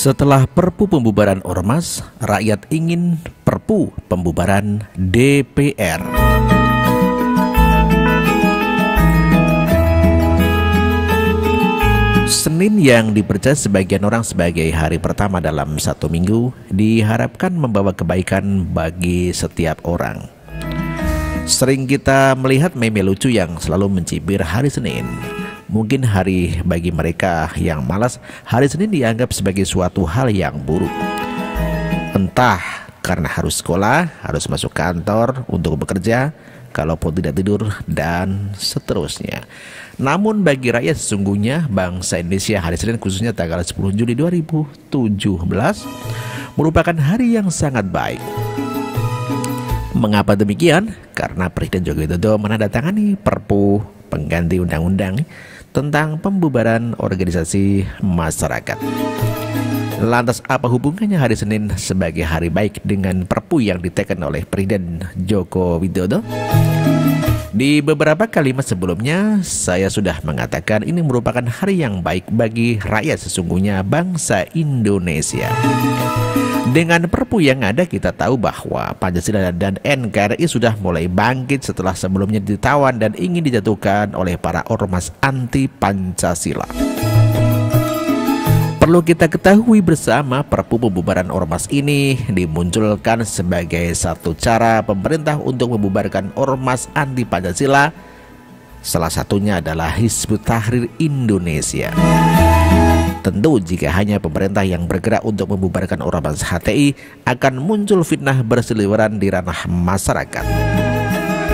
Setelah Perpu pembubaran Ormas, rakyat ingin Perpu pembubaran DPR. Senin yang dipercaya sebagian orang sebagai hari pertama dalam satu minggu diharapkan membawa kebaikan bagi setiap orang. Sering kita melihat meme lucu yang selalu mencibir hari Senin. Mungkin hari bagi mereka yang malas, hari Senin dianggap sebagai suatu hal yang buruk. Entah karena harus sekolah, harus masuk kantor untuk bekerja, kalaupun tidak tidur, dan seterusnya. Namun bagi rakyat sesungguhnya, bangsa Indonesia, hari Senin khususnya tanggal 10 Juli 2017 merupakan hari yang sangat baik. Mengapa demikian? Karena Presiden Joko Widodo menandatangani Perpu pengganti undang-undang tentang pembubaran organisasi masyarakat. Lantas apa hubungannya hari Senin sebagai hari baik dengan Perpu yang diteken oleh Presiden Joko Widodo? Di beberapa kalimat sebelumnya saya sudah mengatakan ini merupakan hari yang baik bagi rakyat sesungguhnya bangsa Indonesia. Dengan Perpu yang ada kita tahu bahwa Pancasila dan NKRI sudah mulai bangkit setelah sebelumnya ditawan dan ingin dijatuhkan oleh para ormas anti Pancasila. Perlu kita ketahui bersama Perpu pembubaran ormas ini dimunculkan sebagai satu cara pemerintah untuk membubarkan ormas anti Pancasila. Salah satunya adalah Hizbut Tahrir Indonesia. Tentu jika hanya pemerintah yang bergerak untuk membubarkan ormas HTI akan muncul fitnah berseliweran di ranah masyarakat.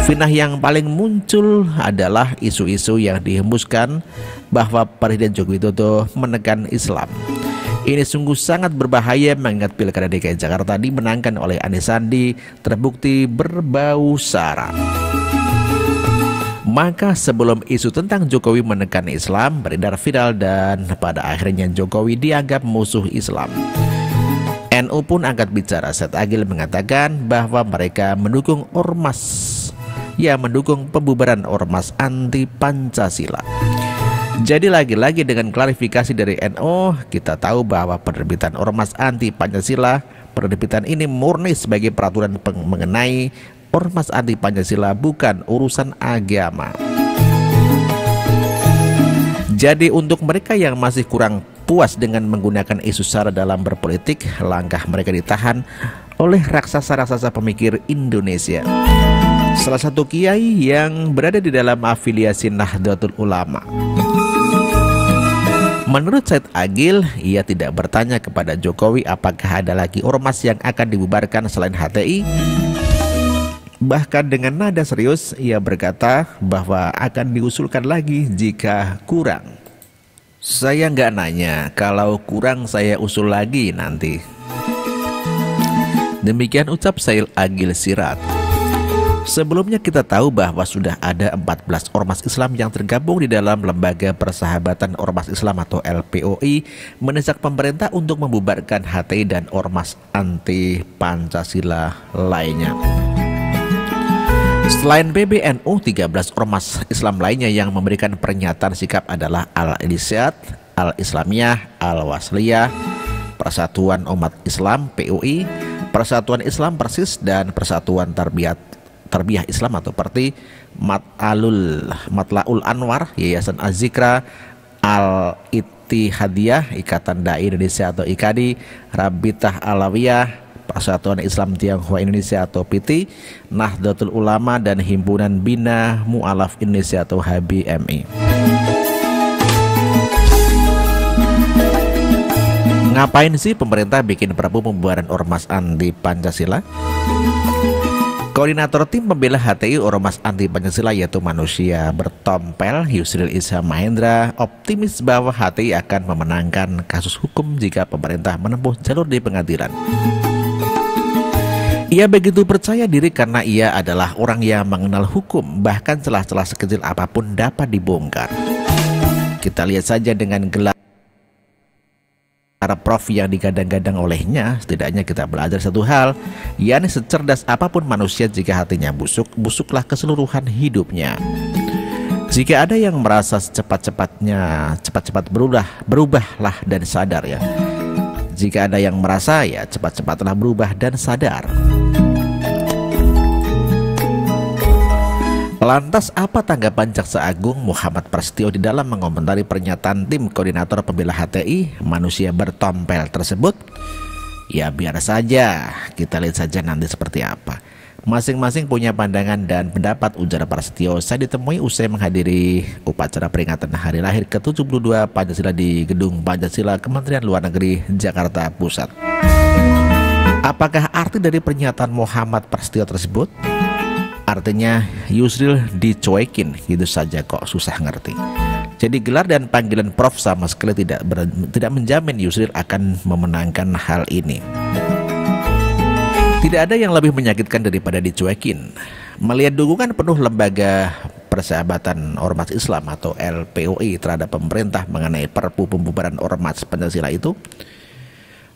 Fitnah yang paling muncul adalah isu-isu yang dihembuskan bahwa Presiden Joko Widodo menekan Islam. Ini sungguh sangat berbahaya mengingat Pilkada DKI Jakarta dimenangkan oleh Anies Sandi terbukti berbau sara. Maka sebelum isu tentang Jokowi menekan Islam beredar viral dan pada akhirnya Jokowi dianggap musuh Islam, NU pun angkat bicara. Said Agil mengatakan bahwa mereka mendukung ormas, mendukung pembubaran ormas anti Pancasila. Jadi lagi-lagi dengan klarifikasi dari NU, kita tahu bahwa penerbitan ormas anti Pancasila, penerbitan ini murni sebagai peraturan mengenai ormas anti Pancasila, bukan urusan agama. Jadi untuk mereka yang masih kurang puas dengan menggunakan isu sara dalam berpolitik, langkah mereka ditahan oleh raksasa-raksasa pemikir Indonesia. Salah satu kiai yang berada di dalam afiliasi Nahdlatul Ulama. Menurut Said Agil, ia tidak bertanya kepada Jokowi apakah ada lagi ormas yang akan dibubarkan selain HTI. Bahkan dengan nada serius ia berkata bahwa akan diusulkan lagi jika kurang. Saya nggak nanya, kalau kurang saya usul lagi nanti. Demikian ucap Said Agil Sirat. Sebelumnya kita tahu bahwa sudah ada 14 ormas Islam yang tergabung di dalam Lembaga Persahabatan Ormas Islam atau LPOI mendesak pemerintah untuk membubarkan HTI dan ormas anti Pancasila lainnya. Selain PBNU, 13 ormas Islam lainnya yang memberikan pernyataan sikap adalah Al-Irsyad, Al-Islamiyah, Al-Wasliyah, Persatuan Umat Islam PUI, Persatuan Islam Persis, dan Persatuan Tarbiyah Islam atau Parti Matlaul Anwar, Yayasan Az-Zikra, Al-Ittihadiyah, Ikatan Dai Indonesia atau IKADI, Rabitah Alawiyah, Persatuan Islam Tionghoa Indonesia atau PT, Nahdlatul Ulama, dan Himpunan Bina Mu'alaf Indonesia atau HBMI. Ngapain sih pemerintah bikin Perpu pembubaran ormas anti Pancasila? Koordinator tim pembela HTI ormas anti Pancasila yaitu Manusia Bertompel, Yusril Iza Mahendra, optimis bahwa HTI akan memenangkan kasus hukum jika pemerintah menempuh jalur di pengadilan. Ia begitu percaya diri karena ia adalah orang yang mengenal hukum, bahkan celah-celah sekecil apapun dapat dibongkar. Kita lihat saja dengan gelar Para prof yang digadang-gadang olehnya, setidaknya kita belajar satu hal, yakni secerdas apapun manusia jika hatinya busuk, busuklah keseluruhan hidupnya. Jika ada yang merasa secepat-cepatnya, cepat-cepat berubahlah dan sadar ya. Jika ada yang merasa ya cepat-cepatlah berubah dan sadar. Lantas apa tanggapan Jaksa Agung Muhammad Prasetyo di dalam mengomentari pernyataan tim koordinator pembela HTI manusia bertompel tersebut? Ya biar saja, kita lihat saja nanti seperti apa. Masing-masing punya pandangan dan pendapat, ujar Prasetyo. Saya ditemui usai menghadiri upacara peringatan hari lahir ke-72 Pancasila di Gedung Pancasila Kementerian Luar Negeri Jakarta Pusat. Apakah arti dari pernyataan Muhammad Prasetyo tersebut? Artinya Yusril dicuekin gitu saja, kok susah ngerti. Jadi gelar dan panggilan Prof sama sekali tidak menjamin Yusril akan memenangkan hal ini. Tidak ada yang lebih menyakitkan daripada dicuekin. Melihat dukungan penuh Lembaga Persahabatan Ormas Islam atau LPOI terhadap pemerintah mengenai Perpu pembubaran Ormas Pancasila itu,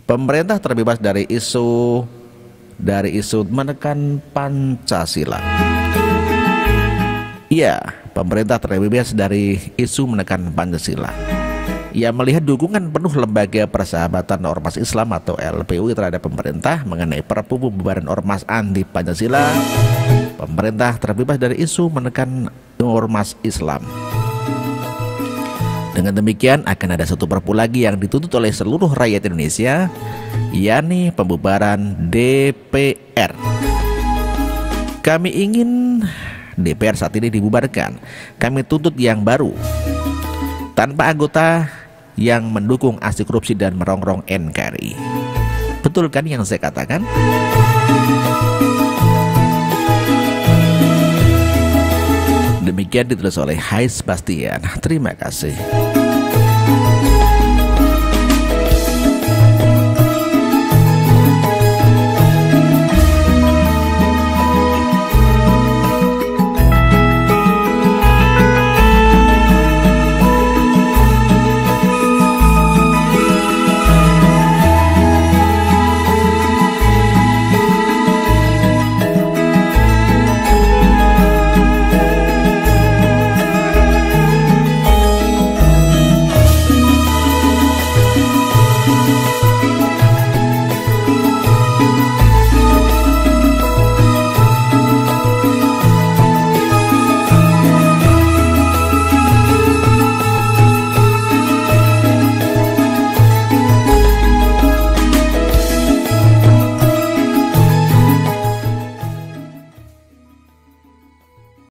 pemerintah terbebas dari isu menekan Pancasila. Iya, pemerintah terbebas dari isu menekan Pancasila. Ia melihat dukungan penuh Lembaga Persahabatan Ormas Islam atau LPUI terhadap pemerintah mengenai Perpu pembubaran Ormas anti Pancasila. Pemerintah terbebas dari isu menekan ormas Islam. Dengan demikian akan ada satu perpu lagi yang dituntut oleh seluruh rakyat Indonesia, yakni pembubaran DPR. Kami ingin DPR saat ini dibubarkan. Kami tuntut yang baru, tanpa anggota yang mendukung aksi korupsi dan merongrong NKRI. Betul kan yang saya katakan? Demikian ditulis oleh Hai Sebastian. Terima kasih.